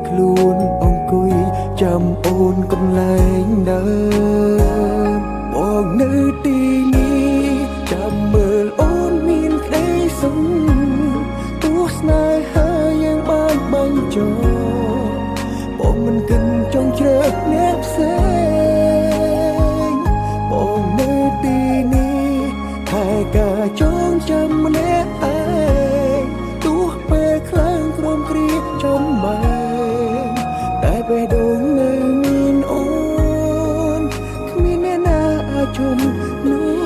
ខ្លួនអង្គុយចាំអូនកន្លែងដើមមកនៅទីនេះចាំមើលអូនមានក្តីសុខទោះស្នេហាយ៉ាងបានបាញ់ចោលបងមិនគិតចង់ជ្រើសអ្នកផ្សេងបងនៅទីនេះតែការចងចាំម្នាក់ឯងទោះពេលខ្លាំងក្រំគ្រាចំបែងតែបេះដូងនៅមានអូនគ្មានអ្នកណាអាចជុំនោះ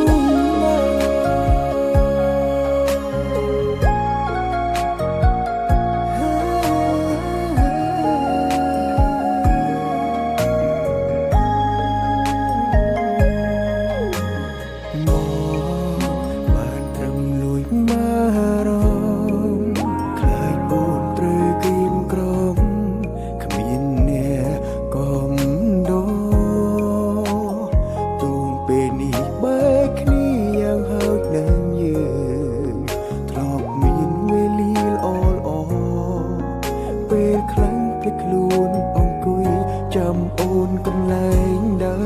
ខ្លួនអង្គុយចាំអូនកន្លែងដើ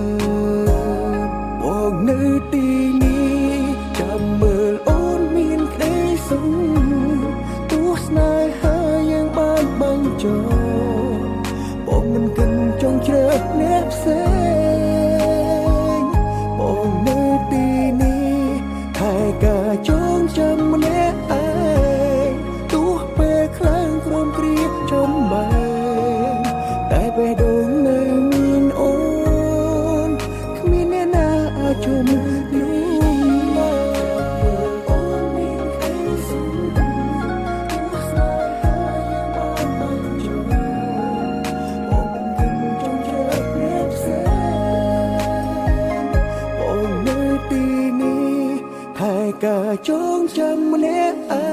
មមកនៅទីនេះចាំមើលអូនមានក្តីសុខទោះស្នេហាយ៉ាងបានបាញ់ចោលបងមិនគិតចង់ជ្រើសអ្នកផ្សេងបងនៅទីនេះតែការចងចាំម្នាក់ឯងទោះពេលខ្លាំងក្រំគ្រាចំបែងតែបេះដូងនៅមានអូនគ្មានអ្នកណាអាចជុំនោះអូនមានក្តីសុខទោះស្នេហាយ៉ាងបានបាញ់ចោលបងមិនគិតចង់ជ្រើសអ្នកផ្សេងបងនៅទីនេះតែការចងចាំម្នាក់ឯ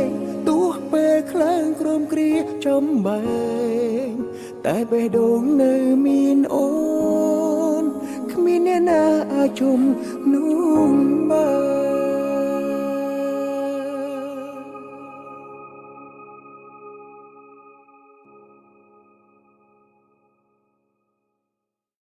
ងទោះពេលខ្លាំងក្រំគ្រាចំបែងតែបេះដូងនៅមានអូនគ្មានអ្នកណាអាចជុំនោះបាន